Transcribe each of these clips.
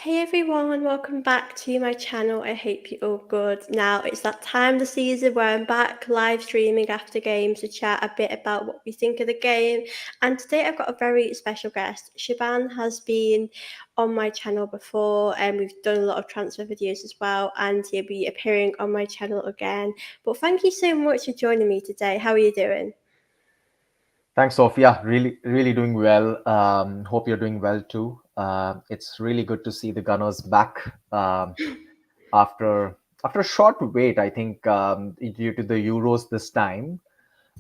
Hey everyone, welcome back to my channel. I hope you're all good. Now it's that time of the season where I'm back live streaming after games to chat a bit about what we think of the game. And today I've got a very special guest. Shubham has been on my channel before and we've done a lot of transfer videos as well, and he'll be appearing on my channel again. But thank you so much for joining me today. How are you doing? Thanks, Sophia. Really doing well. Hope you're doing well too. It's really good to see the Gunners back after after a short wait. I think due to the Euros this time,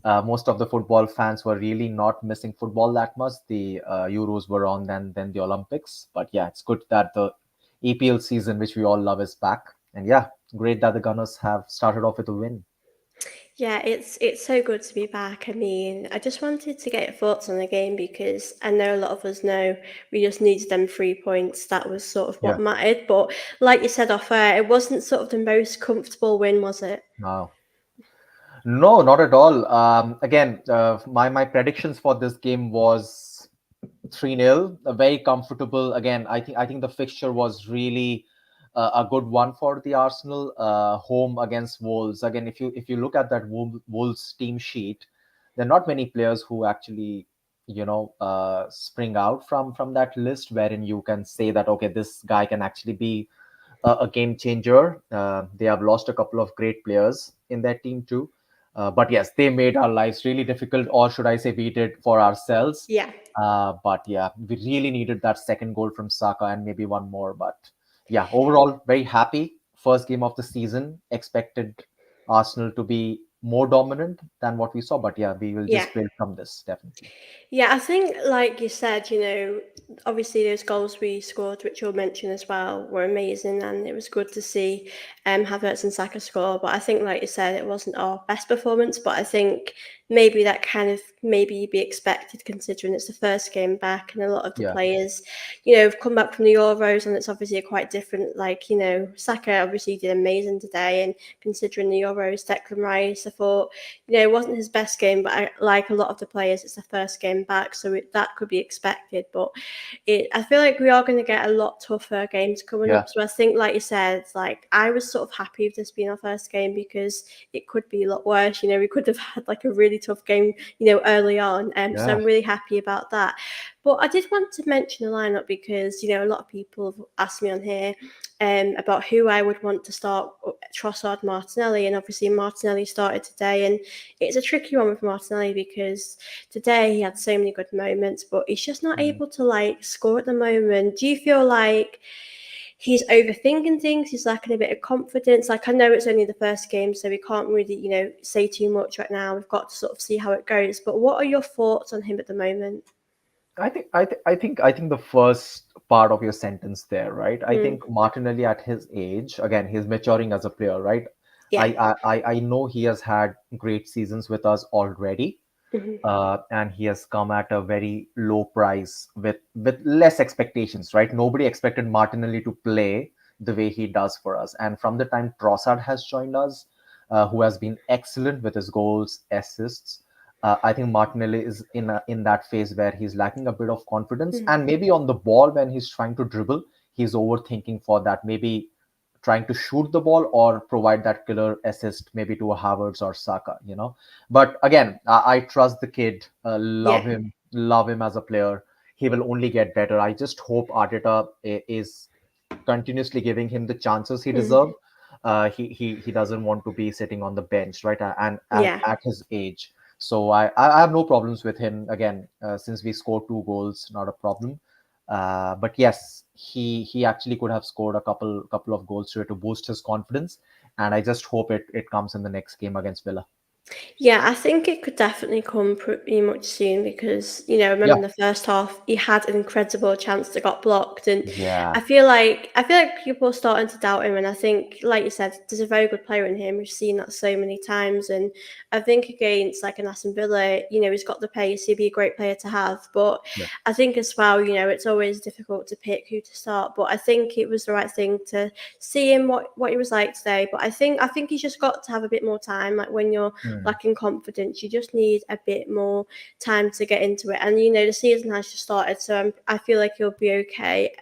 most of the football fans were really not missing football that much. The Euros were on then the Olympics. But yeah, it's good that the EPL season, which we all love, is back. And yeah, great that the Gunners have started off with a win. Yeah, it's so good to be back. I mean, I just wanted to get your thoughts on the game because I know a lot of us know we just needed them 3 points. That was sort of what Yeah. mattered. But like you said off air, it wasn't sort of the most comfortable win, was it? Wow. No, not at all. Again, my predictions for this game was 3-0, very comfortable. Again, I think the fixture was really a good one for the Arsenal, home against Wolves. Again, if you look at that Wolves team sheet, there are not many players who actually spring out from that list, wherein you can say that okay, this guy can actually be a game changer. They have lost a couple of great players in their team too. But yes, they made our lives really difficult, or should I say, we did for ourselves. Yeah. But yeah, we really needed that second goal from Saka and maybe one more. But yeah, overall, very happy. First game of the season. Expected Arsenal to be more dominant than what we saw. But yeah, we will Yeah. just build from this, definitely. Yeah, I think, like you said, obviously those goals we scored, which you'll mention as well, were amazing, and it was good to see Havertz and Saka score. But I think, like you said, it wasn't our best performance. But I think maybe that kind of maybe be expected considering it's the first game back, and a lot of the Yeah, players, have come back from the Euros, and it's obviously a quite different. Like Saka obviously did amazing today, and considering the Euros, Declan Rice, I thought it wasn't his best game, but like a lot of the players, it's the first game back, so that could be expected. But I feel like we are going to get a lot tougher games coming yeah, up. So I think, like you said, like I was sort of happy with this being our first game because it could be a lot worse. We could have had like a really tough game, early on. So yeah. I'm really happy about that. But I did want to mention the lineup because a lot of people have asked me on here about who I would want to start Trossard, Martinelli, and obviously Martinelli started today, and it's a tricky one with Martinelli because today he had so many good moments, but he's just not Mm. able to like score at the moment. Do you feel like he's overthinking things? He's lacking a bit of confidence. Like I know it's only the first game, so we can't really, say too much right now. We've got to sort of see how it goes. But what are your thoughts on him at the moment? I think the first part of your sentence there, right? I Mm, think Martinelli at his age, again, he's maturing as a player, right? yeah. I know he has had great seasons with us already, Hmm. and he has come at a very low price with less expectations, right? Nobody expected Martinelli to play the way he does for us, and from the time Trossard has joined us, who has been excellent with his goals, assists. I think Martinelli is in that phase where he's lacking a bit of confidence, Hmm. and maybe on the ball when he's trying to dribble, he's overthinking for that. Maybe trying to shoot the ball or provide that killer assist, maybe to a Havertz or Saka. But again, I trust the kid. Yeah. Love him as a player. He will only get better. I just hope Arteta is continuously giving him the chances he Hmm. deserves. He doesn't want to be sitting on the bench, right? And Yeah. at his age, so I have no problems with him. Again, since we scored 2 goals, not a problem. But yes, he actually could have scored a couple of goals to boost his confidence, and I just hope it comes in the next game against Villa. Yeah, I think it could definitely come pretty much soon because, I remember Yeah, in the first half he had an incredible chance that got blocked, and yeah, I feel like people are starting to doubt him, and I think, like you said, there's a very good player in him. We've seen that so many times, and I think against like an Aston Villa, he's got the pace. He'd be a great player to have, but yeah, I think as well, it's always difficult to pick who to start. But I think it was the right thing to see him what he was like today. But I think he's just got to have a bit more time. Like when you're Mm. lacking confidence. You just need a bit more time to get into it. And the season has just started, so I feel like he'll be okay.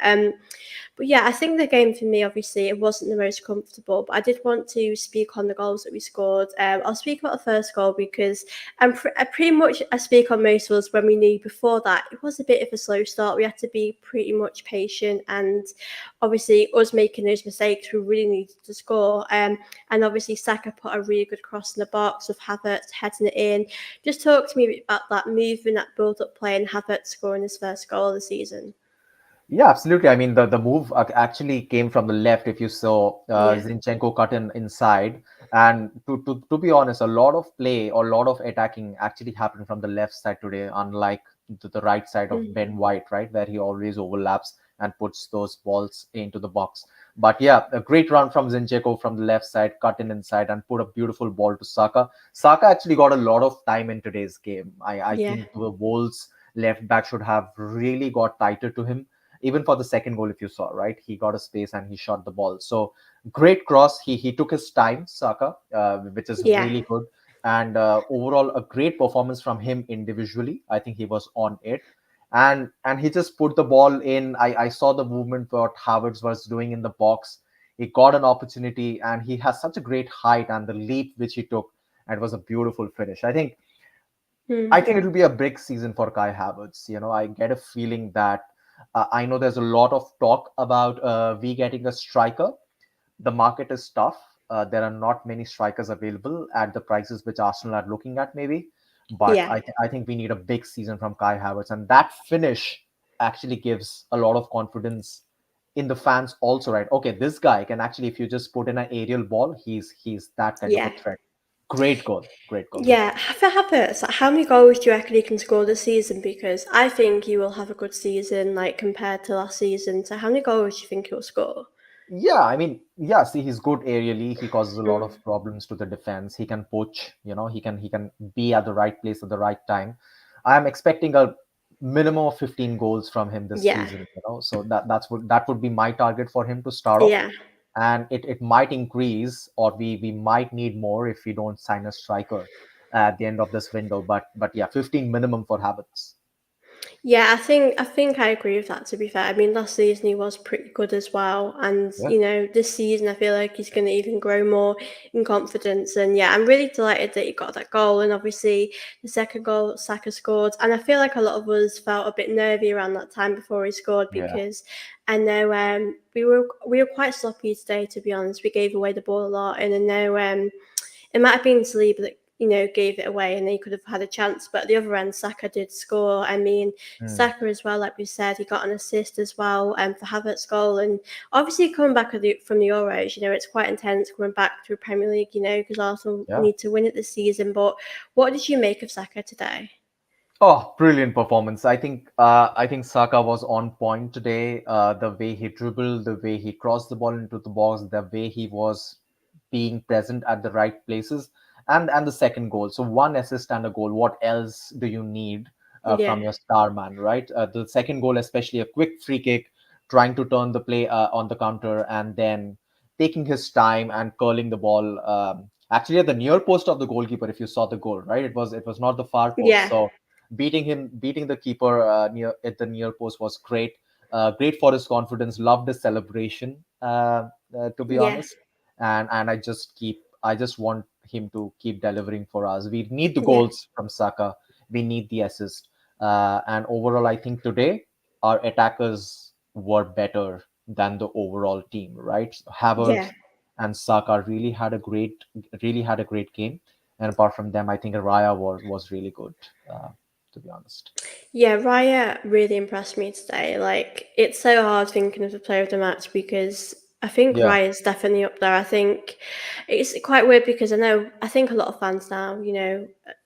But yeah, I think the game for me, obviously, it wasn't the most comfortable, but I did want to speak on the goals that we scored. I'll speak about the first goal because I pretty much I speak on most of us when we knew before that it was a bit of a slow start. We had to be pretty much patient, and obviously, us making those mistakes, we really needed to score. And obviously, Saka put a really good cross in the box with Havertz heading it in. Just talk to me a bit about that movement, that build up play, and Havertz scoring his first goal of the season. Yeah, absolutely. I mean, the move actually came from the left. If you saw, Yeah. Zinchenko cut in inside, and to be honest, a lot of play or a lot of attacking actually happened from the left side today, unlike the right side of Mm. Ben White, right, where he always overlaps and puts those balls into the box. But yeah, a great run from Zinchenko from the left side, cut in inside, and put a beautiful ball to Saka. Saka actually got a lot of time in today's game. I Yeah. think the Wolves left back should have really got tighter to him. Even for the second goal, if you saw, right, he got a space and he shot the ball. So great cross. He took his time, Saka, which is Yeah. really good. And overall, a great performance from him individually. I think he was on it, and he just put the ball in. I saw the movement what Havertz was doing in the box. He got an opportunity, and he has such a great height and the leap which he took. And it was a beautiful finish. I Mm. think it'll be a big season for Kai Havertz. I get a feeling that I know there's a lot of talk about we getting a striker. The market is tough. There are not many strikers available at the prices which Arsenal are looking at, maybe. But Yeah. I think we need a big season from Kai Havertz, and that finish actually gives a lot of confidence in the fans also, right? Okay, this guy can actually, if you just put in an aerial ball, he's that kind of a Yeah. threat. Great goal. Yeah. For Havertz, like, how many goals do you reckon he can score this season? Because I think he will have a good season, like compared to last season. So how many goals do you think he'll score? Yeah, I mean, yeah, see, he's good aerially. He causes a lot Mm. of problems to the defense. He can poach, he can be at the right place at the right time. I am expecting a minimum of 15 goals from him this Yeah. season. So that would be my target for him to start off. Yeah. And it might increase, or we might need more if we don't sign a striker at the end of this window. But yeah, 15 minimum for Havertz. Yeah, I think I agree with that, to be fair. I mean, last season he was pretty good as well. And, Yeah. this season I feel like he's gonna even grow more in confidence. And yeah, I'm really delighted that he got that goal. And obviously the second goal Saka scored. And I feel like a lot of us felt a bit nervy around that time before he scored Yeah. because I know we were quite sloppy today, to be honest. We gave away the ball a lot, and I know it might have been Saliba that gave it away, and they could have had a chance. But at the other end, Saka did score. I mean, Hmm. Saka as well, like we said, he got an assist as well for Havertz's goal. And obviously, coming back from the Euros, it's quite intense coming back to a Premier League, because Arsenal Yeah. need to win it this season. But what did you make of Saka today? Oh, brilliant performance. I think Saka was on point today. The way he dribbled, the way he crossed the ball into the box, the way he was being present at the right places, and the second goal. So one assist and a goal. What else do you need Yeah, from your star man, right? The second goal, especially a quick free kick, trying to turn the play on the counter, and then taking his time and curling the ball. Actually, at the near post of the goalkeeper, if you saw the goal, right? It was not the far post. yeah, So beating the keeper near at the near post was great. Great for his confidence. Loved his celebration. To be yeah, honest, and I just want him to keep delivering for us. We need the yeah, goals from Saka. We need the assist. And overall, I think today our attackers were better than the overall team. Right, yeah. Havertz and Saka really had a great game. And apart from them, I think Raya was really good. To be honest. Yeah, Raya really impressed me today. Like, it's so hard thinking of the player of the match because I think Yeah. Raya's definitely up there. I think it's quite weird because I think a lot of fans now,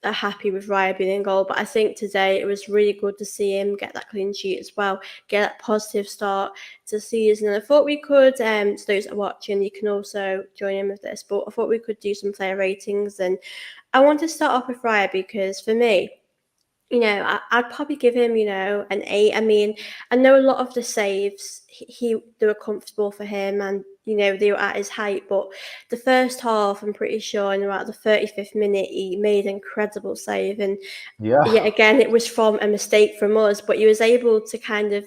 are happy with Raya being in goal. But I think today it was really good to see him get that clean sheet as well, get that positive start to the season. And I thought we could, to those that are watching, you can also join in with this, but I thought we could do some player ratings. And I want to start off with Raya because for me, I'd probably give him, an 8. I mean, I know a lot of the saves, they were comfortable for him, and they were at his height. But the first half, I'm pretty sure in about the 35th minute, he made an incredible save. And Yeah. yet again, it was from a mistake from us, but he was able to kind of,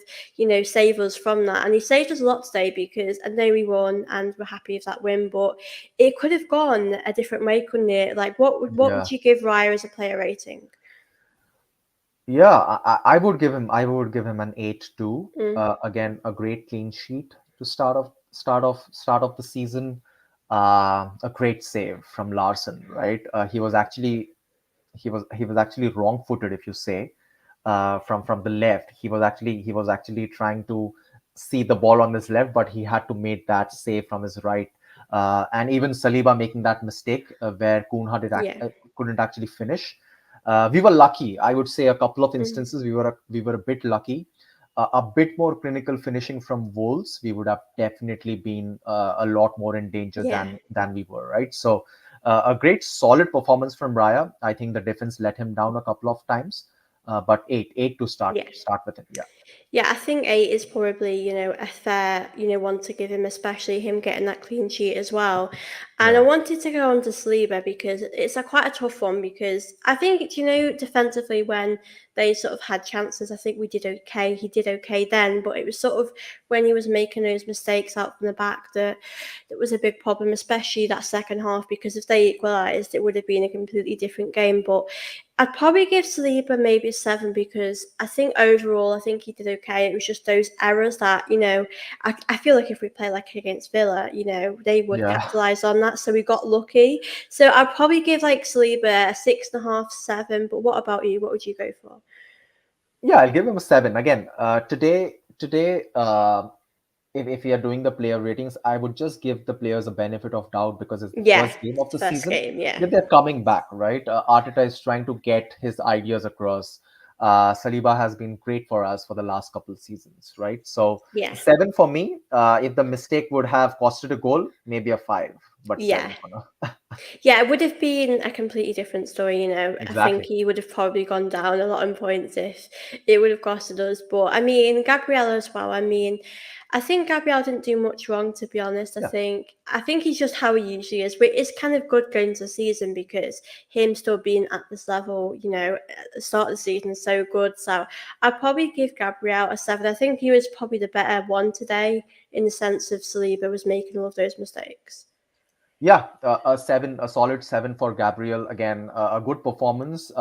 save us from that. And he saved us a lot today because I know we won and we're happy with that win, but it could have gone a different way, couldn't it? Like, what would Yeah. you give Raya as a player rating? Yeah, I would give him an 8-2. Mm, Again, a great clean sheet to start off the season. A great save from Larson, right? He was actually wrong-footed, if you say, from the left. He was actually trying to see the ball on his left, but he had to make that save from his right. And even Saliba making that mistake where Kunha yeah. couldn't actually finish. We were lucky, I would say. A couple of Mm, instances we were a bit lucky. A bit more clinical finishing from Wolves, we would have definitely been a lot more in danger yeah. than we were, right? So a great solid performance from Raya. I think the defense let him down a couple of times, but eight to Yeah. start with him. Yeah, Yeah, I think 8 is probably, a fair, one to give him, especially him getting that clean sheet as well. And I yeah, wanted to go on to Saliba because it's a quite a tough one because I think, defensively when they sort of had chances, I think we did okay. He did okay then, but it was sort of when he was making those mistakes out from the back that was a big problem, especially that second half, because if they equalised, it would have been a completely different game. But I'd probably give Saliba maybe a 7 because I think overall, I think he did okay. It was just those errors that, I feel like if we play like against Villa, they would yeah, capitalise on that. So we got lucky. So I'd probably give like Saliba a 6.5, 7. But what about you? What would you go for? yeah. I'll give him a 7 again. Today, if we are doing the player ratings, I would just give the players a benefit of doubt because it's the Yeah, first game of the first season. game. Yeah, They're coming back, right? Arteta is trying to get his ideas across. Saliba has been great for us for the last couple of seasons, right? So yeah. 7 for me. If the mistake would have costed a goal, maybe a 5, but Yeah, 7 for now. yeah, it would have been a completely different story, I think Exactly. he would have probably gone down a lot in points if it would have costed us. But I mean, Gabrielle as well. I mean, I think Gabrielle didn't do much wrong, to be honest. Yeah. I think he's just how he usually is. But it's kind of good going to the season because him still being at this level, at the start of the season is so good. So I'd probably give Gabrielle a 7. I think he was probably the better one today in the sense of Saliba was making all of those mistakes. Yeah, a 7, a solid 7 for Gabriel. Again, a good performance.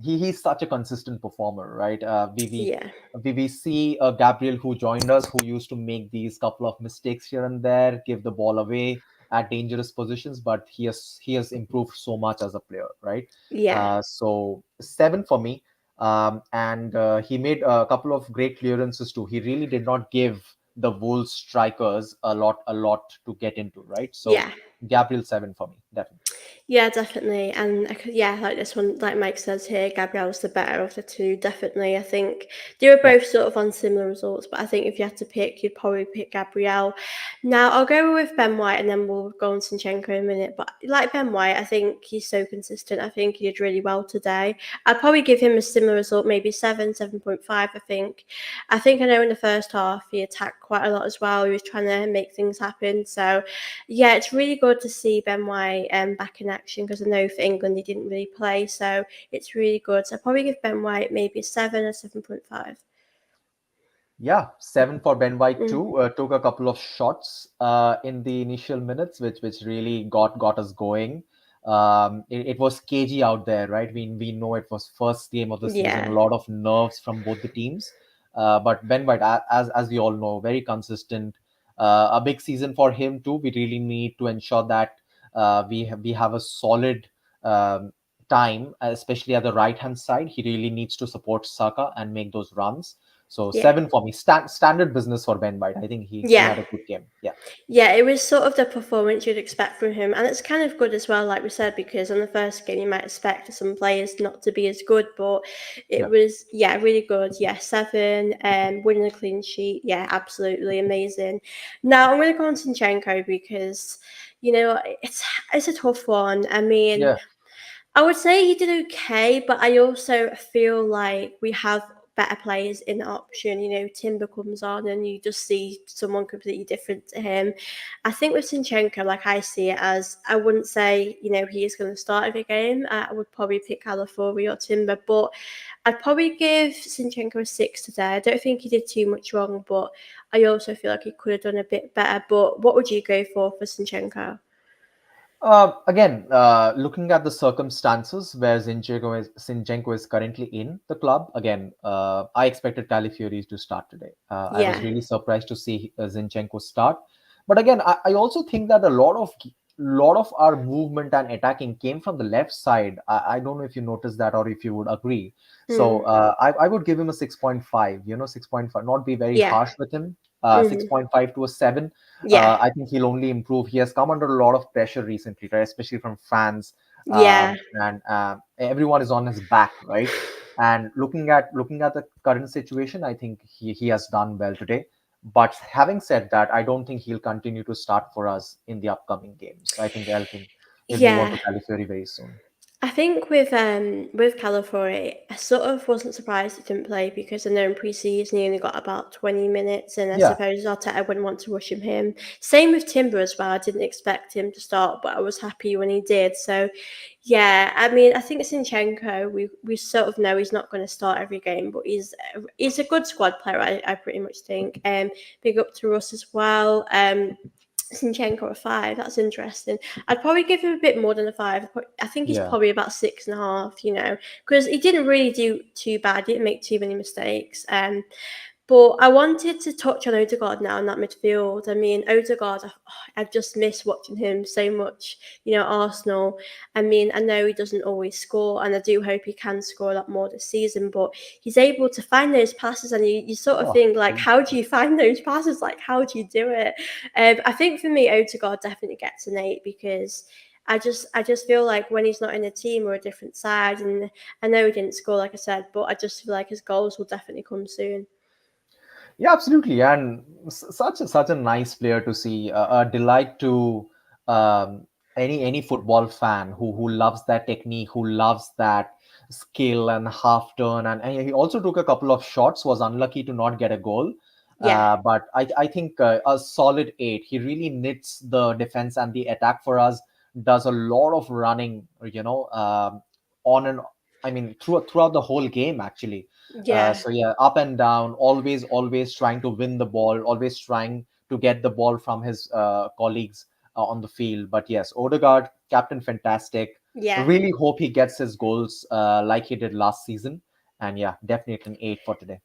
He's such a consistent performer, right? Yeah, We see Gabriel who joined us, who used to make these couple of mistakes here and there, give the ball away at dangerous positions, but he has improved so much as a player, right? yeah. So 7 for me. And he made a couple of great clearances too. He really did not give the Wolves strikers a lot to get into, right? So Yeah, Gabriel 7 for me, definitely. yeah, definitely. And yeah, like this one, like Mike says here, Gabrielle's the better of the two, definitely. I think they were Yeah, both sort of on similar results, but I think if you had to pick, you'd probably pick Gabrielle. Now, I'll go with Ben White and then we'll go on Sinchenko in a minute. But like Ben White, I think he's so consistent. I think he did really well today. I'd probably give him a similar result, maybe 7, 7.5, I think. I know in the first half he attacked quite a lot as well. He was trying to make things happen. So yeah, it's really good to see Ben White back in action because I know for England he didn't really play, so it's really good. So I'll probably give Ben White maybe a 7 or 7.5. yeah, 7 for Ben White Mm, too. Took a couple of shots in the initial minutes, which really got us going. It was cagey out there, right? We know it was first game of the season, a yeah, lot of nerves from both the teams. But Ben White, as we all know, very consistent. A big season for him too. We really need to ensure that we have a solid time, especially at the right hand side. He really needs to support Saka and make those runs. So yeah. 7 for me. Standard business for Ben White. I think he Yeah, had a good game. Yeah, yeah, it was sort of the performance you'd expect from him, and it's kind of good as well, like we said, because on the first game you might expect some players not to be as good, but it yeah, was really good. Yeah, 7, winning a clean sheet, yeah, absolutely amazing. Now I'm going to go on Sinchenko because it's a tough one. I mean, yeah, I would say he did okay, but I also feel like we have better players in the option. You know, Timber comes on and you just see someone completely different to him. I think with Sinchenko, like I see it as, I wouldn't say, you know, he is going to start every game. I would probably pick Calafiori or Timber, but I'd probably give Sinchenko a 6 today. I don't think he did too much wrong, but I also feel like he could have done a bit better. But what would you go for Sinchenko? Again, looking at the circumstances where Zinchenko is currently in the club, again, I expected Calafiori to start today. I was Yeah. really surprised to see Zinchenko start. But again, I also think that a lot of our movement and attacking came from the left side. I don't know if you noticed that or if you would agree. So Mm. I would give him a 6.5, 6.5, not be very Yeah. harsh with him. Mm. 6.5 to a 7. Yeah. I think he'll only improve. He has come under a lot of pressure recently, right? Especially from fans, Yeah. and everyone is on his back, right? And looking at the current situation, I think he has done well today. But having said that, I don't think he'll continue to start for us in the upcoming games. I think he'll move on Yeah. to Califury very soon. I think with Calafiori, I sort of wasn't surprised he didn't play because I know in pre-season he only got about 20 minutes, and I Yeah, suppose Arteta wouldn't want to rush him. Same with Timber as well. I didn't expect him to start, but I was happy when he did. So, yeah, I mean, I think Sinchenko, we sort of know he's not going to start every game, but he's a good squad player. I pretty much think. Big up to Russ as well. Sinchenko a 5. That's interesting. I'd probably give him a bit more than a 5. I think he's yeah. probably about 6.5. You know, because he didn't really do too bad. Didn't make too many mistakes. But I wanted to touch on Odegaard now in that midfield. I mean, Odegaard, I've just missed watching him so much. You know, Arsenal. I mean, I know he doesn't always score, and I do hope he can score a lot more this season. But he's able to find those passes, and you sort of Oh, think like, how do you find those passes? Like, how do you do it? I think for me, Odegaard definitely gets an 8 because. I just feel like when he's not in a team or a different side, and I know he didn't score like I said, but I just feel like his goals will definitely come soon. yeah, absolutely, and such a nice player to see. A delight to um, any football fan who loves that technique, who loves that skill and half turn, and he also took a couple of shots. Was unlucky to not get a goal, Yeah, but I think a solid 8. He really knits the defense and the attack for us. Does a lot of running, on and I mean throughout the whole game actually. yeah, So yeah, up and down, always trying to win the ball, always trying to get the ball from his colleagues on the field. But yes, Odegaard, captain, fantastic. yeah. Really hope he gets his goals like he did last season. And yeah, definitely an 8 for today.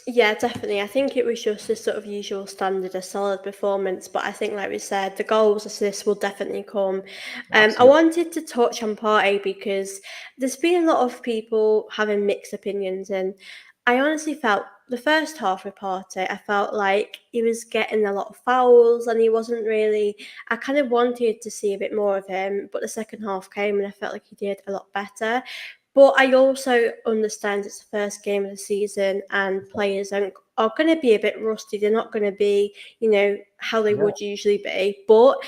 Yeah, definitely. I think it was just a sort of usual standard, a solid performance. But I think, like we said, the goals, assists will definitely come. I Absolutely. wanted to touch on Partey because there's been a lot of people having mixed opinions, and I honestly felt the first half with Partey, I felt like he was getting a lot of fouls, and he wasn't really. I kind of wanted to see a bit more of him, but the second half came, and I felt like he did a lot better. But I also understand it's the first game of the season and players are going to be a bit rusty. They're not going to be, you know, how they Yeah. would usually be. But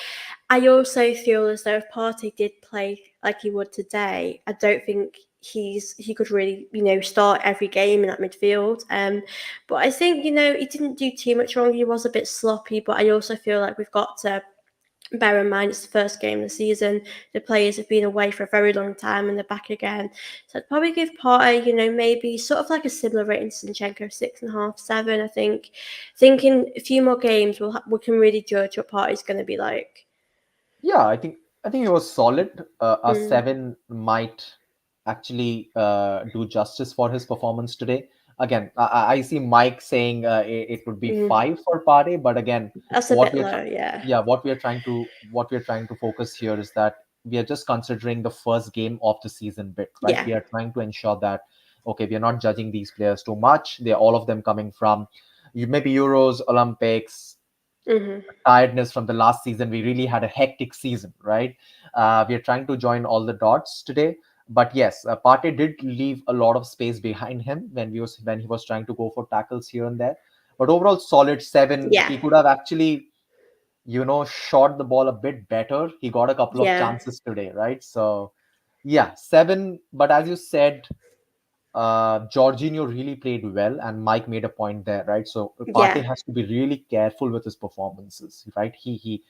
I also feel as though if Partey did play like he would today, I don't think he could really, you know, start every game in that midfield. But I think, you know, he didn't do too much wrong. He was a bit sloppy, but I also feel like we've got to bear in mind it's the first game of the season. The players have been away for a very long time and they're back again. So I'd probably give Partey, you know, maybe sort of like a similar rating to Zinchenko, 6.5, 7. I think. Thinking a few more games, we can really judge what Partey's going to be like. Yeah, I think it was solid. A Mm, 7 might actually do justice for his performance today. Again, I see Mike saying it would be mm. 5 for Pade, but again, That's a what bit we are low, yeah. yeah, what we are trying to focus here is that we are just considering the first game of the season bit, right? Yeah. We are trying to ensure that okay, we are not judging these players too much. They're all of them coming from maybe Euros, Olympics, Hmm. tiredness from the last season. We really had a hectic season, right? We are trying to join all the dots today. But yes, Partey did leave a lot of space behind him when he was trying to go for tackles here and there. But overall, solid 7. Yeah. He could have actually, shot the ball a bit better. He got a couple of Yeah. chances today, right? So yeah, 7. But as you said, Jorginho really played well, and Mike made a point there, right? So Partey Yeah, has to be really careful with his performances, right? He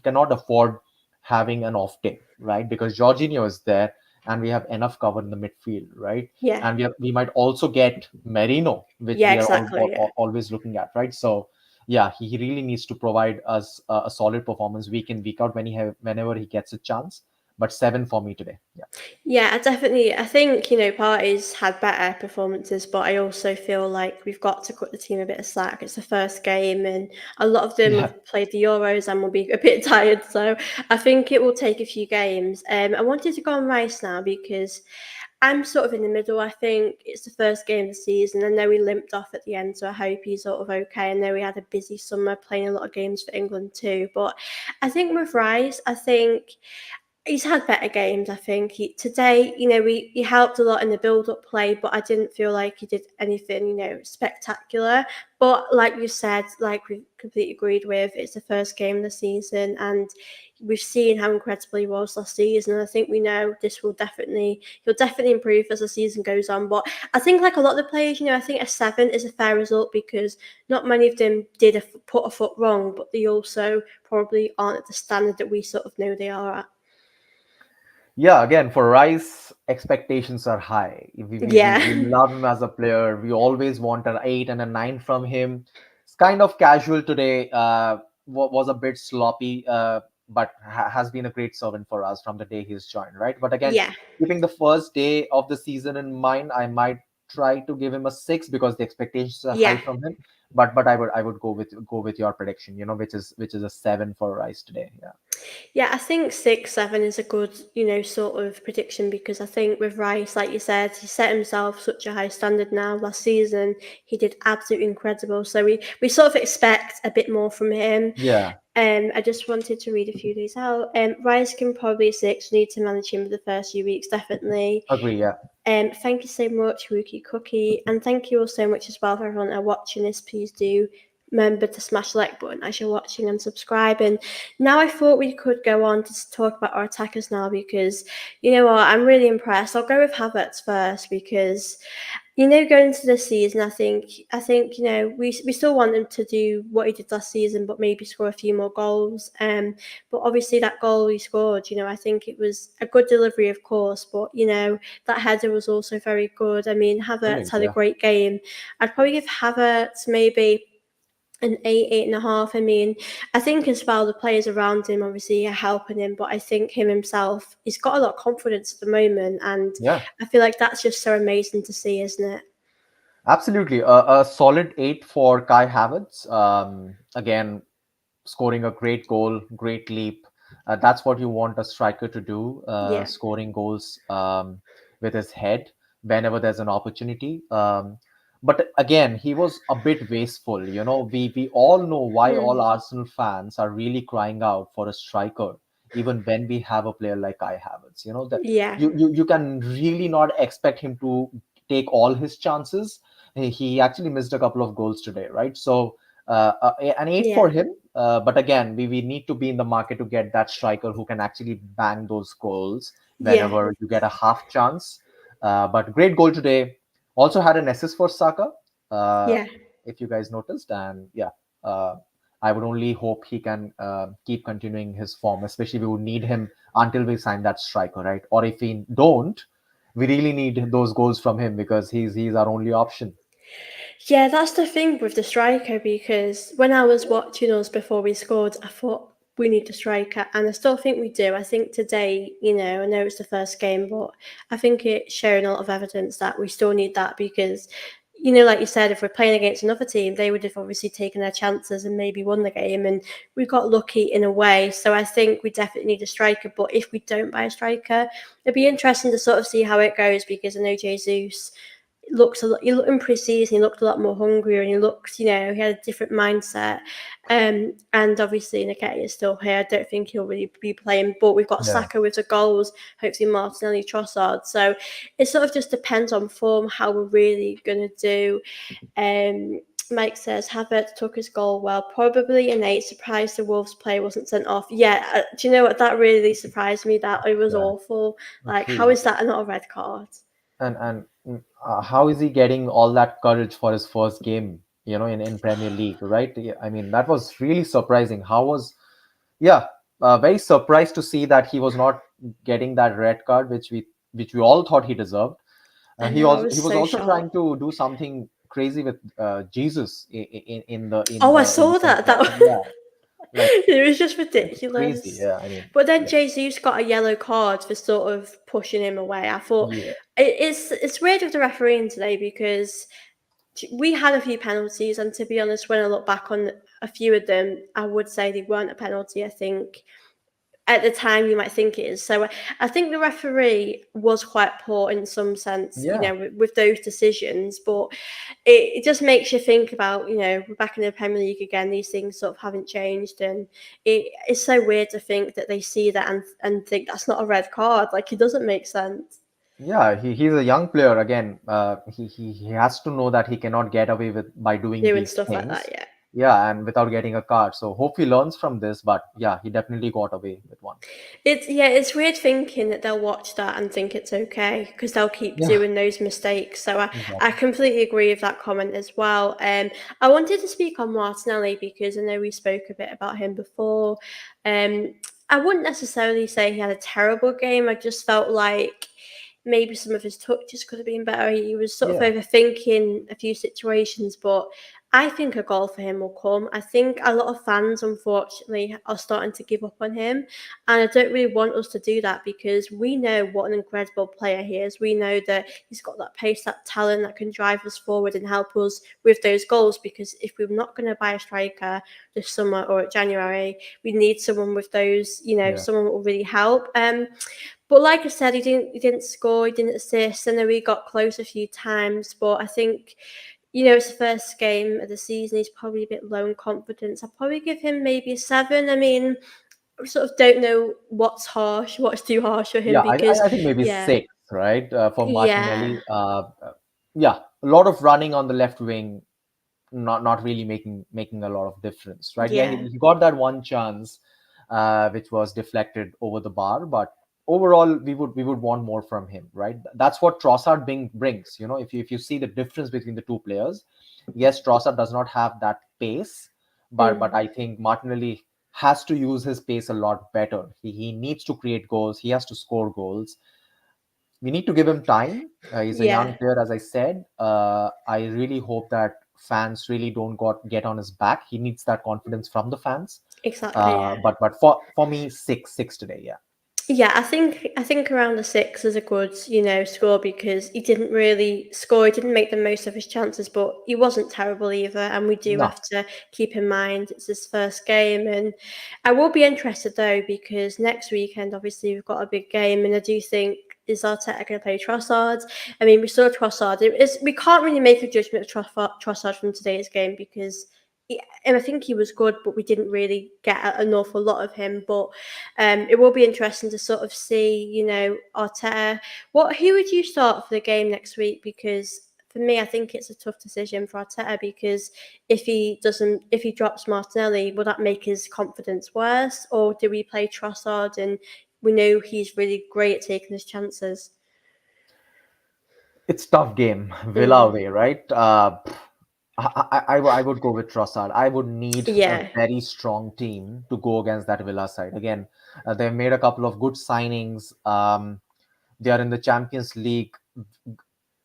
cannot afford having an off day, right? Because Jorginho is there, and we have enough cover in the midfield, right? yeah, And we might also get Merino, which yeah, we are exactly. Yeah. always looking at, right? So yeah, he really needs to provide us a solid performance week in week out whenever he gets a chance. But seven for me today. Yeah. Yeah, I think, parties had better performances, but I also feel like we've got to cut the team a bit of slack. It's the first game, and a lot of them Yeah. have played the Euros and will be a bit tired. So I think it will take a few games. I wanted to go on Rice now because I'm sort of in the middle. I think it's the first game of the season. I know he limped off at the end, so I hope he's sort of okay. I know he had a busy summer playing a lot of games for England too. But I think with Rice, I think he's had better games. I think today, he helped a lot in the build-up play, but I didn't feel like he did anything, spectacular. But like you said, like we completely agreed with, it's the first game of the season, and we've seen how incredible he was last season. And I think we know he'll definitely improve as the season goes on. But I think, like a lot of the players, I think a 7 is a fair result because not many of them did put a foot wrong, but they also probably aren't at the standard that we sort of know they are at. Yeah, again, for Rice, expectations are high. We Yeah. love him as a player. We always want an 8 and a 9 from him. It's kind of casual today, was a bit sloppy, but has been a great servant for us from the day he's joined, right? But again, Yeah. keeping the first day of the season in mind, I might try to give him a 6 because the expectations are high Yeah. from him. But I would go with your prediction, which is a 7 for Rice today. Yeah. Yeah, I think 6, 7 is a good, sort of prediction because I think with Rice, like you said, he set himself such a high standard now. Last season, he did absolutely incredible. So we sort of expect a bit more from him. Yeah. I just wanted to read a few of these out. Rice can probably 6. We need to manage him for the first few weeks, definitely. Agree. Yeah. Thank you so much, Wookie Cookie, and thank you all so much as well for everyone that are watching this. Please do remember to smash the like button as you're watching and subscribe. And now I thought we could go on to talk about our attackers now because you know what, I'm really impressed. I'll go with Havertz first because going into this season, I think we still want him to do what he did last season, but maybe score a few more goals. But obviously that goal he scored, I think it was a good delivery, of course, but that header was also very good. I mean, Havertz Brilliant. had a Yeah. great game. I'd probably give Havertz maybe an 8, 8.5. I mean, I think as well the players around him obviously are helping him, but I think him himself, he's got a lot of confidence at the moment, and Yeah. I feel like that's just so amazing to see, isn't it? Absolutely. A solid 8 for Kai Havertz. Again, scoring a great goal, great leap. That's what you want a striker to do, Yeah. scoring goals with his head whenever there's an opportunity. But again, he was a bit wasteful. We all know why all Mm. Arsenal fans are really crying out for a striker, even when we have a player like Kai Havertz. That Yeah. you can really not expect him to take all his chances. He actually missed a couple of goals today, right? So an 8 Yeah. for him. But again, we need to be in the market to get that striker who can actually bang those goals Yeah. whenever you get a half chance. But great goal today. Also had an assist for Saka, uh, Yeah. if you guys noticed. And yeah, uh, I would only hope he can keep continuing his form, especially we would need him until we sign that striker, right? Or if we don't, we really need those goals from him because he's our only option. Yeah, that's the thing with the striker because when I was watching us before we scored, I thought we need a striker, and I still think we do. I think today, I know it's the first game, but I think it's showing a lot of evidence that we still need that because, like you said, if we're playing against another team, they would have obviously taken their chances and maybe won the game, and we got lucky in a way. So I think we definitely need a striker, but if we don't buy a striker, it'd be interesting to sort of see how it goes because I know Jesus looks a lot. He looked in pre-season. He looked a lot more hungrier, and he looks, he had a different mindset. And obviously Nketiah is still here. I don't think he'll really be playing, but we've got Yeah. Saka with the goals. Hopefully Martinelli, Trossard. So it sort of just depends on form how we're really gonna do. Um, Mike says Havertz took his goal well. Probably an 8. Surprised the Wolves player wasn't sent off. Yeah, do you know what? That really surprised me. That it was Yeah. awful. Like, how Agreed. is that not a red card? and how is he getting all that courage for his first game, in Premier League, right? Yeah, I mean, that was really surprising. Yeah, very surprised to see that he was not getting that red card, which we all thought he deserved. I He know, I was was he was so also trying shocked. to do something crazy with Jesus Oh, I in the saw sense that. that, That yeah, like it was just crazy. ridiculous. Yeah, I mean, But then yeah, Jesus got a yellow card for sort of pushing him away. I thought yeah, it's weird with the refereeing today because we had a few penalties, and to be honest, when I look back on a few of them, I would say they weren't a penalty. I think at the time you might think it is. So I think the referee was quite poor in some sense, yeah. with those decisions. But it just makes you think about, we're back in the Premier League again. These things sort of haven't changed, and it's so weird to think that they see that and think that's not a red card. Like it doesn't make sense Yeah, he's a young player again. He has to know that he cannot get away with by doing doing these stuff like that. things. Yeah. Yeah, and without getting a card. So hope he learns from this. But yeah, he definitely got away with one. It's weird thinking that they'll watch that and think it's okay because they'll keep Yeah, doing those mistakes. So I exactly. completely agree with that comment as well. I wanted to speak on Martinelli because I know we spoke a bit about him before. Um, I wouldn't necessarily say he had a terrible game. I just felt like maybe some of his touches could have been better. He was sort of Yeah, overthinking a few situations, but I think a goal for him will come. I think a lot of fans, unfortunately, are starting to give up on him. And I don't really want us to do that because we know what an incredible player he is. We know that he's got that pace, that talent that can drive us forward and help us with those goals. Because if we're not going to buy a striker this summer or January, we need someone with those, yeah. someone that will really help. But like I said, he didn't score, he didn't assist. I know he got close a few times, but I think it's the first game of the season. He's probably a bit low in confidence. I'll probably give him maybe a 7. I mean, I sort of don't know what's harsh, what's too harsh for him Yeah, I, because, I I think maybe yeah, six, right? For yeah, Martinelli. Yeah, a lot of running on the left wing, not really making a lot of difference, right? Yeah, yeah, he got that one chance, which was deflected over the bar, but overall we would want more from him, right? That's what Trossard brings. If you see the difference between the two players, yes, Trossard does not have that pace, but mm, I think Martinelli has to use his pace a lot better. He needs to create goals. He has to score goals. We need to give him time. He's a yeah, young player, as I said. I really hope that fans really don't get on his back. He needs that confidence from the fans. exactly, yeah. But for me, six today. Yeah, Yeah, I think around the 6 is a good, score because he didn't really score. He didn't make the most of his chances, but he wasn't terrible either. And we do no, have to keep in mind it's his first game. And I will be interested though because next weekend, obviously, we've got a big game, and I do think is Arteta going to play Trossard? I mean, we saw Trossard. We can't really make a judgment of Trossard from today's game because. And I think he was good, but we didn't really get an awful lot of him. But it will be interesting to sort of see, Arteta. Who would you start for the game next week? Because for me, I think it's a tough decision for Arteta because if he drops Martinelli, will that make his confidence worse, or do we play Trossard and we know he's really great at taking his chances? it's tough game. Villa Mm, away, right? I would go with Trossard. I would need a yeah, very strong team to go against that Villa side. Again, they've made a couple of good signings. They are in the Champions League.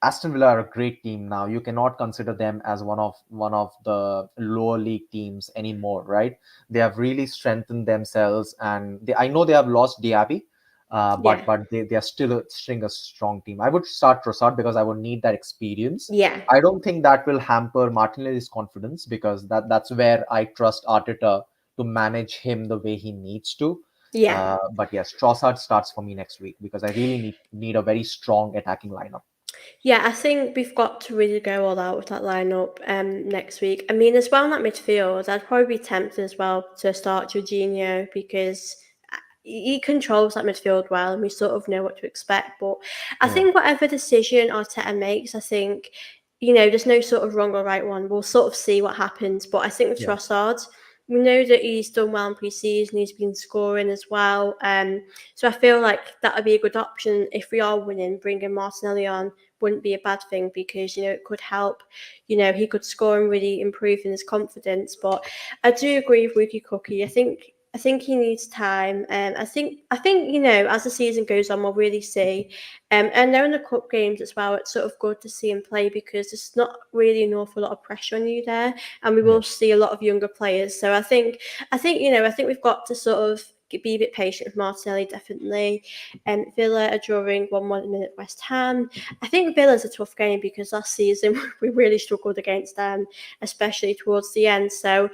Aston Villa are a great team now. You cannot consider them as one of the lower league teams anymore, right? They have really strengthened themselves, and I know they have lost Diaby, yeah, but they are still a strong team. I would start Trossard because I would need that experience. yeah, I don't think that will hamper Martinelli's confidence because that's where I trust Arteta to manage him the way he needs to. yeah. But yes, Trossard starts for me next week because I really need a very strong attacking lineup. Yeah, I think we've got to really go all out with that lineup next week. I mean, as well in that midfield, I'd probably be tempted as well to start Jorginho because he controls that midfield well, and we sort of know what to expect. But I Yeah. think whatever decision Arteta makes, I think there's no sort of wrong or right one. We'll sort of see what happens. But I think with Yeah. Trossard, we know that he's done well in pre-season. He's been scoring as well. So I feel like that would be a good option if we are winning. Bringing Martinelli on wouldn't be a bad thing because it could help. He could score and really improve in his confidence. But I do agree with you, Cookie. I think he needs time. I think as the season goes on, we'll really see. And now in the cup games as well, it's sort of good to see him play because there's not really an awful lot of pressure on you there, and we Yeah. will see a lot of younger players. So I think we've got to sort of be a bit patient with Martinelli, definitely. Villa are drawing 1-1 at West Ham. I think Villa's a tough game because last season we really struggled against them, especially towards the end. So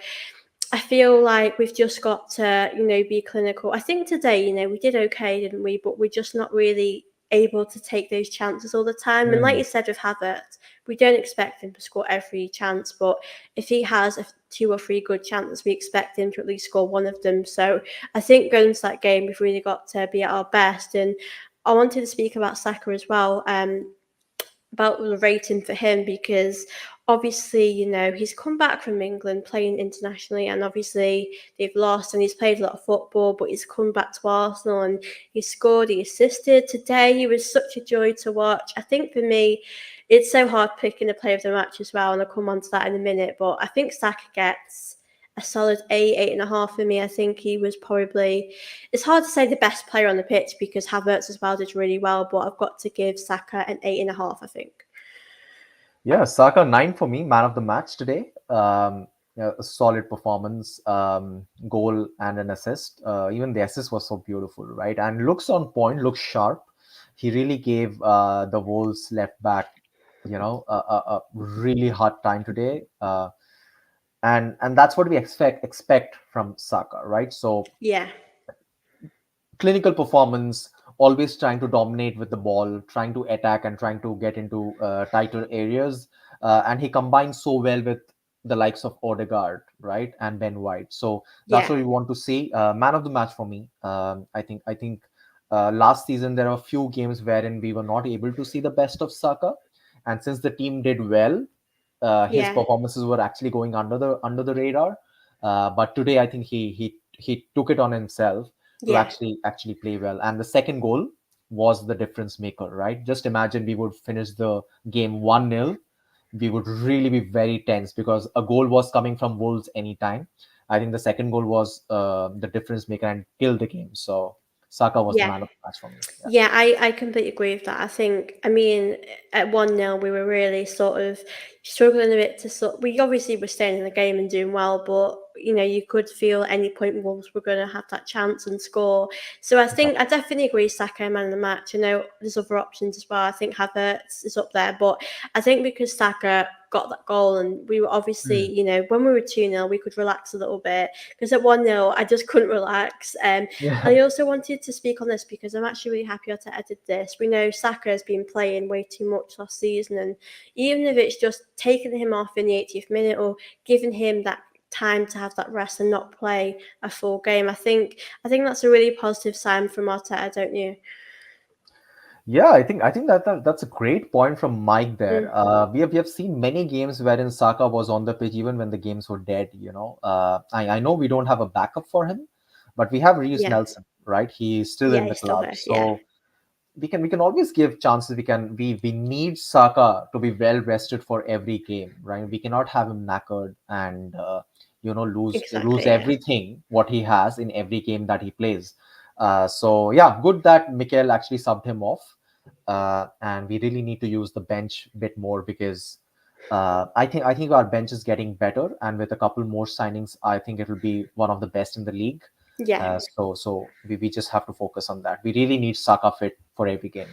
I feel like we've just got to, be clinical. I think today, we did okay, didn't we? But we're just not really able to take those chances all the time. And like Mm. you said with Havertz, we don't expect him to score every chance, but if he has two or three good chances, we expect him to at least score one of them. So I think going into that game, we've really got to be at our best. And I wanted to speak about Saka as well. About the rating for him because obviously, he's come back from England playing internationally and obviously they've lost and he's played a lot of football, but he's come back to Arsenal and he scored, he assisted. Today he was such a joy to watch. I think for me, it's so hard picking a player of the match as well, and I'll come on to that in a minute, but I think Saka gets a solid 8.5 for me. I think he was probably, it's hard to say the best player on the pitch because Havertz as well did really well, but I've got to give Saka an 8.5, I think. Yeah, Saka 9 for me, man of the match today. Yeah, a solid performance, goal and an assist. Even the assist was so beautiful, right? And looks on point, looks sharp. He really gave the Wolves left back, a really hard time today. And that's what we expect from Saka, right? So Yeah, clinical performance, always trying to dominate with the ball, trying to attack and trying to get into tighter areas. And he combines so well with the likes of Odegaard, right, and Ben White. So that's yeah, what we want to see. Man of the match for me. I think last season there are a few games wherein we were not able to see the best of Saka, and since the team did well, his yeah, performances were actually going under the radar. But today, I think he took it on himself to yeah. actually play well. And the second goal was the difference maker, right? Just imagine we would finish the game 1-0. We would really be very tense because a goal was coming from Wolves anytime. I think the second goal was the difference maker and killed the game. So Saka was the Yeah. man of the match for me. Yeah. Yeah, I completely agree with that. I mean, at 1-0, we were really sort of struggling a bit to we obviously were staying in the game and doing well, but you could feel at any point Wolves were going to have that chance and score. So Yeah. I definitely agree Saka man of the match. I know there's other options as well. I think Havertz is up there, but I think because Saka got that goal and we were obviously, Mm. when we were 2-0, we could relax a little bit because at 1-0, I just couldn't relax. Yeah. I also wanted to speak on this because I'm actually really happy Arteta did this. We know Saka has been playing way too much last season, and even if it's just taking him off in the 80th minute or giving him that time to have that rest and not play a full game, I think that's a really positive sign from Arteta, don't you? Yeah, I think that's a great point from Mike there. Mm, We have seen many games wherein Saka was on the pitch even when the games were dead. I know we don't have a backup for him, but we have Reece yeah, Nelson, right? He's still yeah, in the he's still club, there. Yeah, so we can always give chances. We need Saka to be well rested for every game, right? We cannot have him knackered and lose exactly. Yeah, everything what he has in every game that he plays. So yeah, good that Mikel actually subbed him off, and we really need to use the bench a bit more because I think our bench is getting better, and with a couple more signings, I think it will be one of the best in the league. yeah. So we just have to focus on that. We really need Saka fit for every game.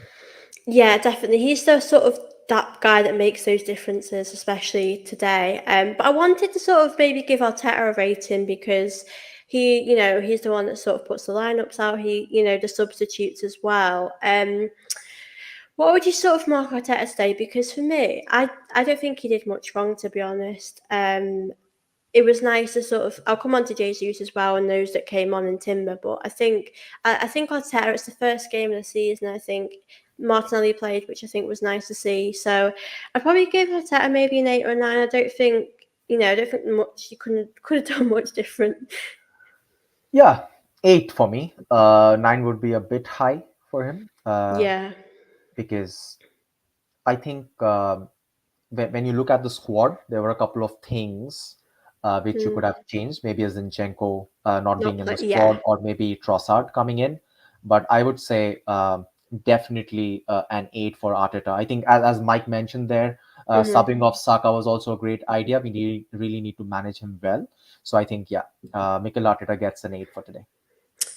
Yeah, definitely. He's the sort of that guy that makes those differences, especially today. But I wanted to sort of maybe give Arteta a rating because he's the one that sort of puts the lineups out. The substitutes as well. What would you sort of mark Arteta today? Because for me, I don't think he did much wrong, to be honest. It was nice to sort of. I'll come on to Jesus as well and those that came on in Timber, but I think Arteta, it's the first game of the season. I think Martinelli played, which I think was nice to see. So I'd probably give Arteta maybe an 8 or a 9. I don't think I don't think much you could have done much different. Yeah, 8 for me. 9 would be a bit high for him, Yeah. because I think when you look at the squad, there were a couple of things which you Mm. could have changed. Maybe a Zinchenko not Not being in play. the Yeah. squad, or maybe Trossard coming in. But I would say definitely an 8 for Arteta. I think, as Mike mentioned there, Hmm. subbing off Saka was also a great idea. We really need to manage him well. So I think, yeah, Mikel Arteta gets an 8 for today.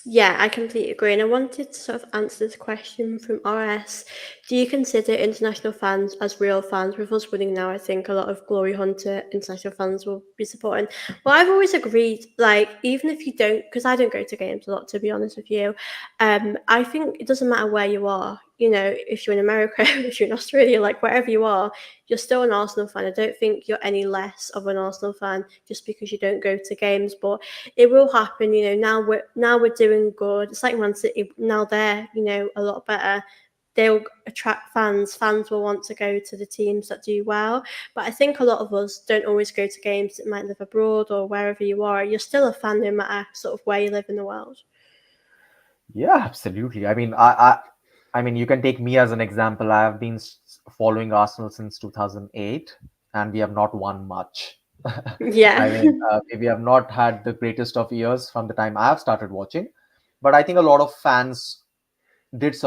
Yeah, I completely agree. And I wanted to sort of answer this question from RS. Do you consider international fans as real fans? With us winning now, I think a lot of Glory Hunter international fans will be supporting. Well, I've always agreed, like, even if you don't, because I don't go to games a lot, to be honest with you, I think it doesn't matter where you are. If you're in America, if you're in Australia, like wherever you are, you're still an Arsenal fan. I don't think you're any less of an Arsenal fan just because you don't go to games. But it will happen. Now we're doing good. It's like Man City now they're a lot better. They'll attract fans. Fans will want to go to the teams that do well. But I think a lot of us don't always go to games that might live abroad or wherever you are. You're still a fan no matter sort of where you live in the world. Yeah, absolutely. I mean, you can take me as an example. I have been following Arsenal since 2008, and we have not won much. Yeah. I mean, we have not had the greatest of years from the time I have started watching, but I think a lot of fans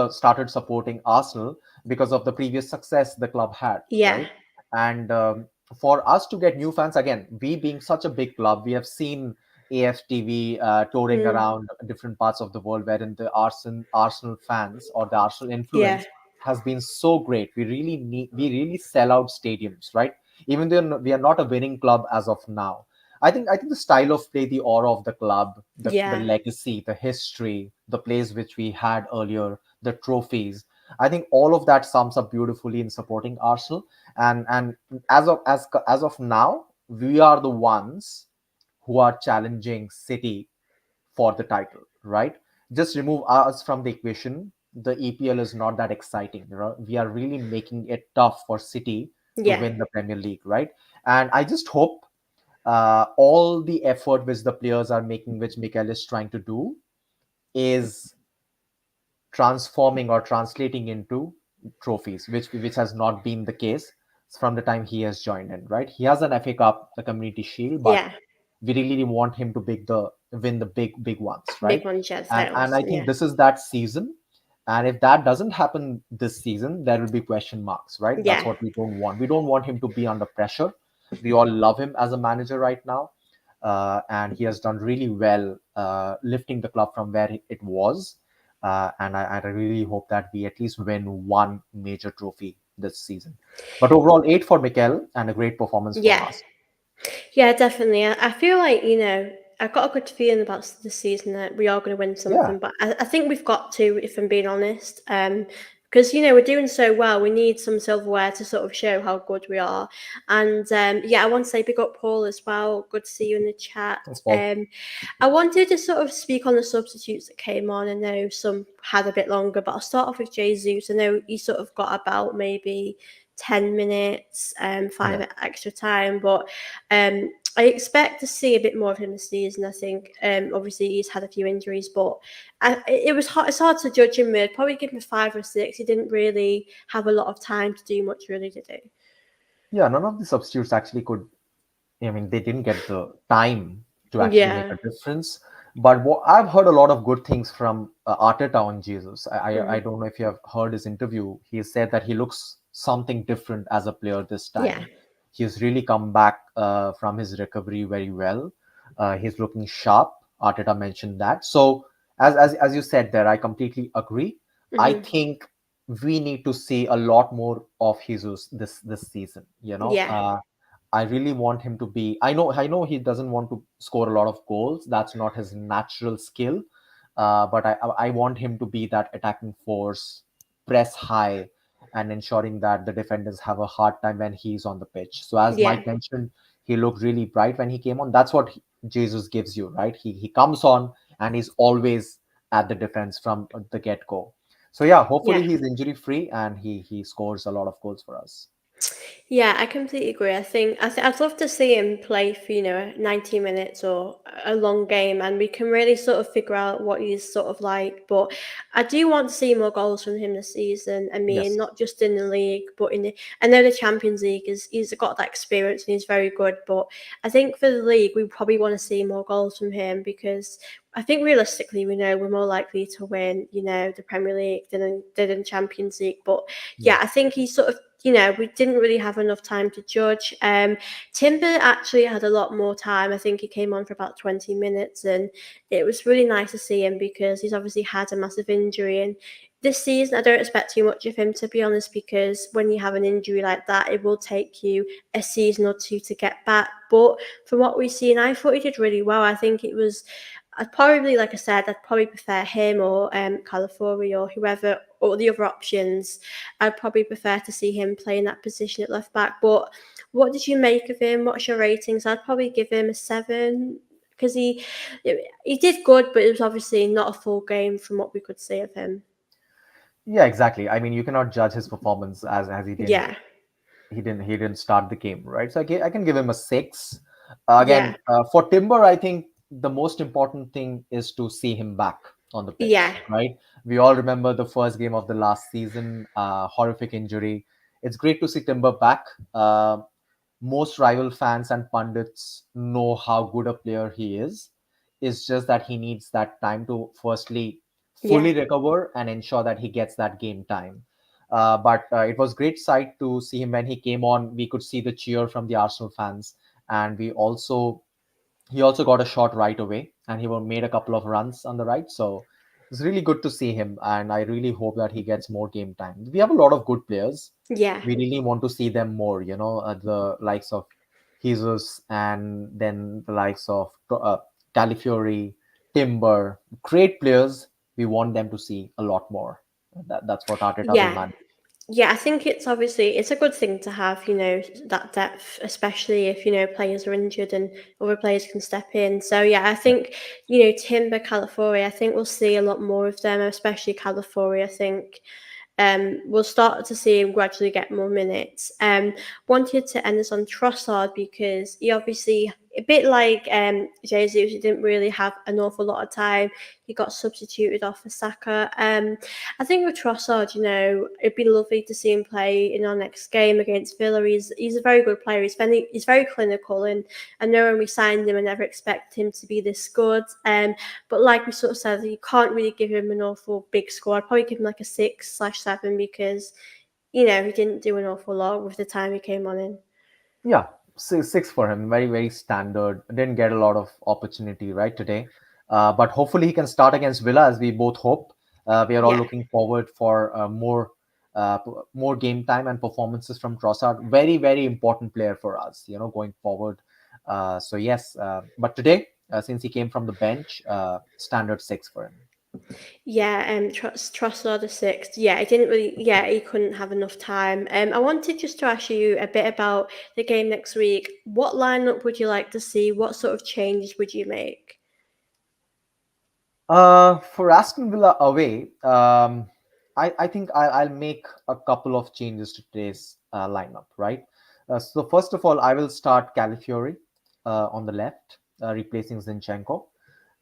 started supporting Arsenal because of the previous success the club had, Yeah. right? And for us to get new fans again, we being such a big club, we have seen AFTV touring Mm. around different parts of the world, wherein the Arsenal fans or the Arsenal Yeah. influence has been so great. We really sell out stadiums, right? Even though we are not a winning club as of now. I think the style of play, the aura of the club, the Yeah. legacy, the history, the plays which we had earlier, the trophies. I think all of that sums up beautifully in supporting Arsenal. And as of now, we are the ones who are challenging City for the title, right? Just remove us from the equation. The EPL is not that exciting. We are really making it tough for City to Yeah. win the Premier League, right? And I just hope all the effort which the players are making, which Mikel is trying to do, is transforming or translating into trophies, which has not been the case from the time he has joined in. Right, he has an FA Cup, the Community Shield, but Yeah. we really want him to win the big ones, right? Big one share And titles. I think Yeah. this is that season. And if that doesn't happen this season, there will be question marks, right? That's Yeah. what we don't want. We don't want him to be under pressure. We all love him as a manager right now, and he has done really well lifting the club from where it was. And I really hope that we at least win one major trophy this season. But overall, 8 for Mikel and a great performance from Yeah. us. Yeah, definitely. I feel like, I've got a good feeling about the season that we are going to win Yeah, something, but I think we've got to, if I'm being honest. Because, we're doing so well. We need some silverware to sort of show how good we are. And yeah, I want to say big up Paul as well. Good to see you in the chat. thanks, Paul. Um, I wanted to sort of speak on the substitutes that came on. I know some had a bit longer, but I'll start off with Jesus. I know he sort of got about maybe 10 minutes, Yeah. five extra time, but I expect to see a bit more of him this season. I think obviously he's had a few injuries, but it was hard. It's hard to judge him. I'd probably give him a 5 or 6. He didn't really have a lot of time to do much, really, did he? Yeah, none of the substitutes actually could. I mean, they didn't get the time to actually make Yeah. a difference. But what I've heard a lot of good things from Arteta on Jesus. I Hmm. don't know if you have heard his interview. He said that he looks something different as a player this Yeah. time. He's really come back from his recovery very well. He's looking sharp. Arteta mentioned that. So as you said there, I completely agree. I Hmm. think we need to see a lot more of Jesus this season. Yeah. I really want him to be. I know he doesn't want to score a lot of goals. That's not his natural skill. But I want him to be that attacking force, press high, and ensuring that the defenders have a hard time when he's on the pitch. So as Yeah. Mike mentioned, he looked really bright when he came on. That's what Jesus gives you, right? He comes on and he's always at the defense from the get go. So yeah, Yeah. hopefully he's injury free and he scores a lot of goals for us. Yeah, I completely agree. I'd love to see him play for 90 minutes or a long game, and we can really sort of figure out what he's sort of like. But I do want to see more goals from him this season. I mean, Yes. not just in the league, but in the I know the Champions League is he's got that experience and he's very good. But I think for the league, we probably want to see more goals from him because I think realistically, we know we're more likely to win, the Premier League than Champions League. But yeah, Yeah. I think he's sort of we didn't really have enough time to judge. Timber actually had a lot more time. I think he came on for about 20 minutes, and it was really nice to see him because he's obviously had a massive injury. And this season, I don't expect too much of him, to be honest, because when you have an injury like that, it will take you a season or two to get back. But from what we've seen, I thought he did really well. I think it was I'd probably, like I said, I'd probably prefer him or Calafiori or whoever, or the other options. I'd probably prefer to see him play in that position at left back. But what did you make of him? What's your ratings? I'd probably give him a 7 because he did good, but it was obviously not a full game from what we could see of him. Yeah, exactly. I mean, you cannot judge his performance as Yeah, he didn't start the game, right? So I can give him a 6. yeah, Again, for Timber, I think the most important thing is to see him back on the yeah, pitch, right? We all remember the first game of the last season, horrific injury. It's great to see Timber back. Most rival fans and pundits know how good a player he is. It's just that he needs that time to firstly yeah, fully recover and ensure that he gets that game time. But it was great sight to see him when he came on. We could see the cheer from the Arsenal fans, and he also got a shot right away, and made a couple of runs on the right. So it's really good to see him, and I really hope that he gets more game time. We have a lot of good players. yeah. We really want to see them more. The likes of Jesus, and then the likes of Califiori, Timber, great players. We want them to see a lot more. That's what Arteta will Yeah, manage. yeah, I think it's a good thing to have, that depth, especially if, players are injured and other players can step in. So yeah, I Yeah. think, Timber, Calafiori, I think we'll see a lot more of them, especially Calafiori, I think. We'll start to see him gradually get more minutes. Wanted to end this on Trossard because he obviously, a bit like Jesus, he didn't really have an awful lot of time. He got substituted off for Saka. I think with Trossard, it'd be lovely to see him play in our next game against Villa. He's a very good player. He's very clinical, and I know when we signed him, I never expected him to be this good. But like we sort of said, you can't really give him an awful big score. I'd probably give him like a 6/7 because he didn't do an awful lot with the time he came on in. Yeah, 6 for him. Very, very standard. Didn't get a lot of opportunity right today. But hopefully he can start against Villa, as we both hope. We are all Yeah, looking forward for more game time and performances from Trossard. Very, very important player for us, going forward. So yes, but today, since he came from the bench, standard 6 for him. yeah. Trossard the sixth. Yeah, he didn't really. Yeah, he couldn't have enough time. I wanted just to ask you a bit about the game next week. What lineup would you like to see? What sort of changes would you make? For Aston Villa away, I think I'll make a couple of changes to today's lineup, right? So first of all, I will start Califiori on the left, replacing Zinchenko,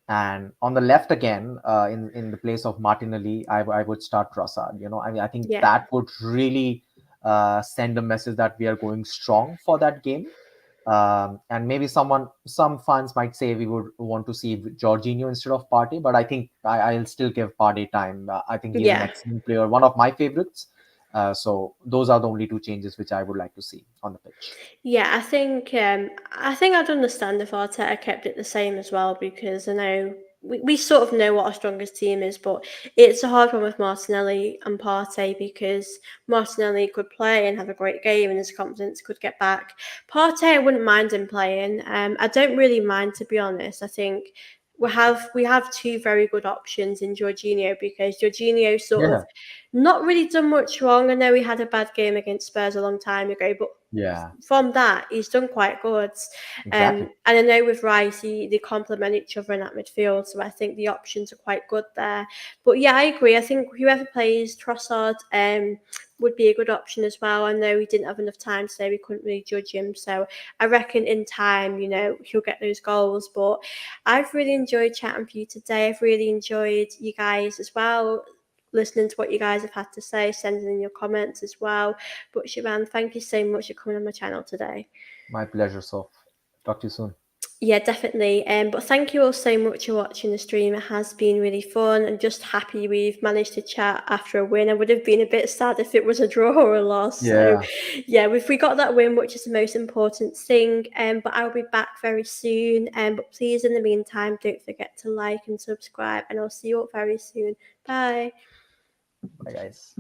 and on the left again, in the place of Martinelli, I would start Trossard. I think Yeah, that would really send a message that we are going strong for that game. And maybe some fans might say we would want to see Jorginho instead of Partey, but I think I'll still give Partey time. I think he's an yeah. excellent player, one of my favorites. So those are the only two changes which I would like to see on the pitch. Yeah, I think I'd understand if Arteta kept it the same as well because I know we sort of know what our strongest team is, but it's a hard one with Martinelli and Partey because Martinelli could play and have a great game and his confidence could get back. Partey, I wouldn't mind him playing. I don't really mind, to be honest. I think we have two very good options in Jorginho because Jorginho sort of Yeah, not really done much wrong. I know he had a bad game against Spurs a long time ago, but yeah, from that, he's done quite good. exactly. And I know with Rice, they complement each other in that midfield, so I think the options are quite good there. But yeah, I agree. I think whoever plays Trossard, would be a good option as well. I know we didn't have enough time today, we couldn't really judge him, so I reckon in time, he'll get those goals. But I've really enjoyed chatting with you today. I've really enjoyed you guys as well, listening to what you guys have had to say, sending in your comments as well. But Shubham, thank you so much for coming on my channel today. My pleasure, Soph. Talk to you soon. Yeah, definitely. But thank you all so much for watching the stream. It has been really fun, and just happy we've managed to chat after a win. I would have been a bit sad if it was a draw or a loss. So, Yeah, yeah, we got that win, which is the most important thing. But I'll be back very soon. But please, in the meantime, don't forget to like and subscribe, and I'll see you all very soon. Bye. bye, guys.